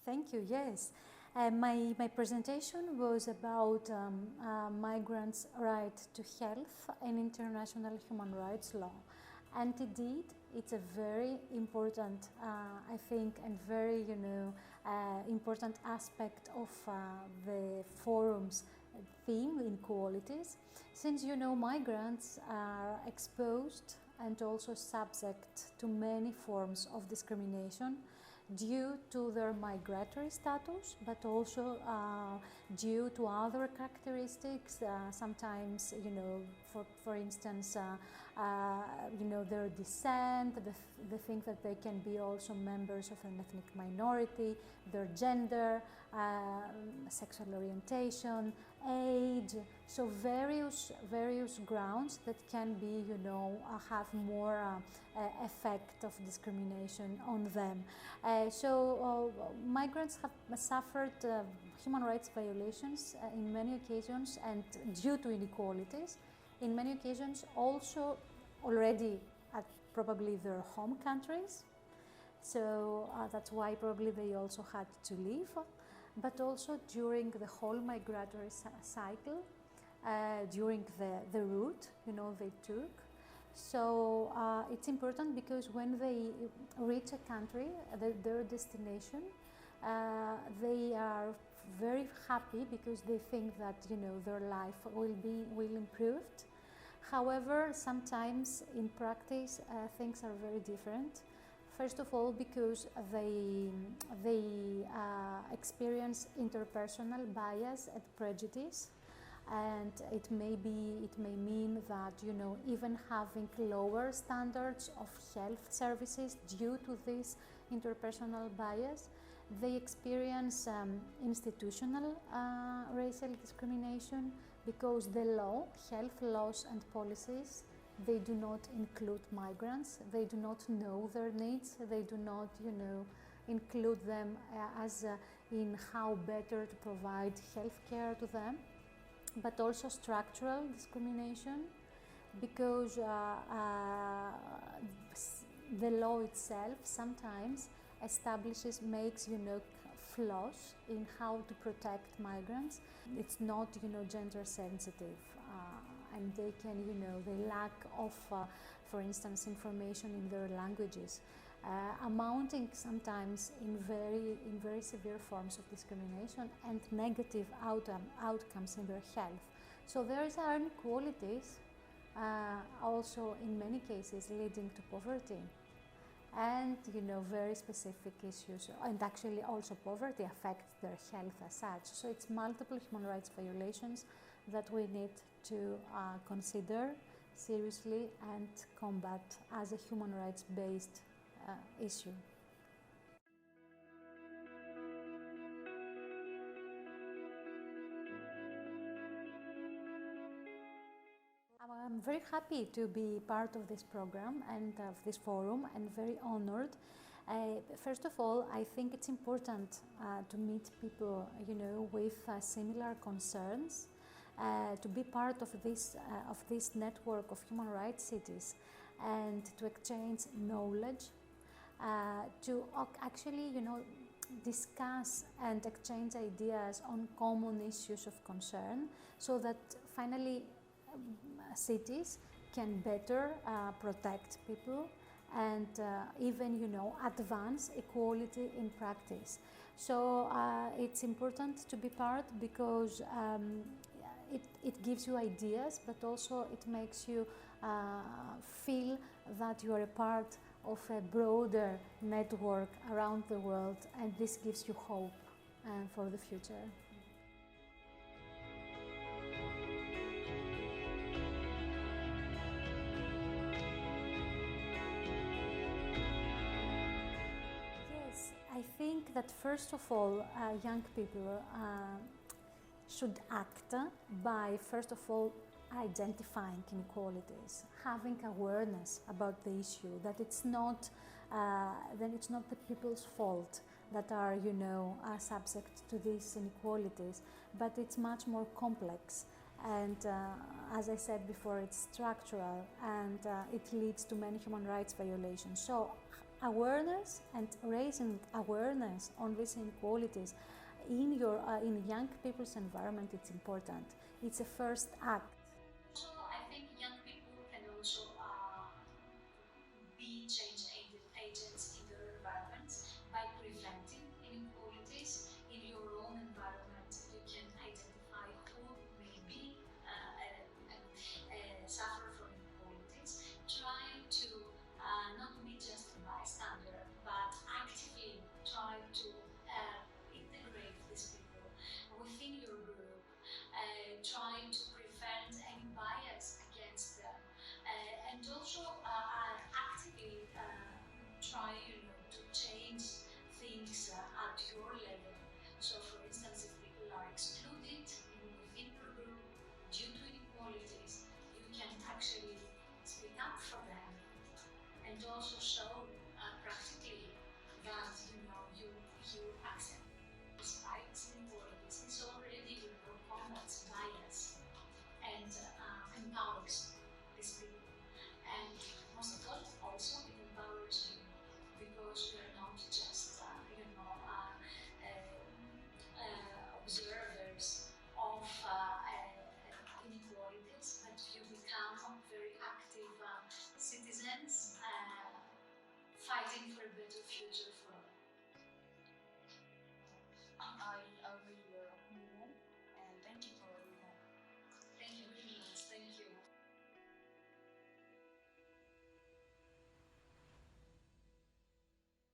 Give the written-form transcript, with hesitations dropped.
Thank you. Yes, my presentation was about migrants' right to health and international human rights law. And indeed, it's a very important, I think, and very, important aspect of the forum's theme, inequalities, since, migrants are exposed and also subject to many forms of discrimination due to their migratory status, but also due to other characteristics, sometimes, for instance, their descent, the thing that they can be also members of an ethnic minority, their gender, sexual orientation, age, so various grounds that can be, have more effect of discrimination on them. Migrants have suffered human rights violations in many occasions, and due to inequalities, in many occasions also already at probably their home countries. So that's why probably they also had to leave, but also during the whole migratory cycle, during the route, they took. So it's important because when they reach a country, their destination, they are very happy because they think that their life will improve. However, sometimes in practice things are very different. First of all, because they experience interpersonal bias and prejudice. And it may mean that even having lower standards of health services due to this interpersonal bias, they experience institutional racial discrimination because the law, health laws and policies, they do not include migrants. They do not know their needs. They do not include them as in how better to provide health care to them. But also structural discrimination, because the law itself sometimes makes flaws in how to protect migrants. It's not gender sensitive, and they can they lack of for instance information in their languages, amounting sometimes in very severe forms of discrimination and negative outcomes in their health. So there are inequalities also in many cases leading to poverty and very specific issues, and actually also poverty affects their health as such. So it's multiple human rights violations that we need to consider seriously and combat as a human rights based issue. I'm very happy to be part of this program and of this forum, and very honored. First of all, I think it's important to meet people, with similar concerns, to be part of this network of human rights cities, and to exchange knowledge, to actually, discuss and exchange ideas on common issues of concern, so that finally cities can better protect people and even advance equality in practice. So it's important to be part because it gives you ideas, but also it makes you feel that you are a part of a broader network around the world, and this gives you hope for the future. I think that first of all, young people should act by first of all identifying inequalities, having awareness about the issue, that it's not the people's fault that are subject to these inequalities, but it's much more complex. And as I said before, it's structural, and it leads to many human rights violations. So awareness and raising awareness on these inequalities in young people's environment, it's important. It's a first act. So I think young people can also be change agents in their environments by preventing inequalities in your own environment. You can identify who may be suffer from inequalities, try to not be just a bystander, but actively try to integrate these people within your group, try to prevent any bias against them, and also actively try to change things at your level. So, for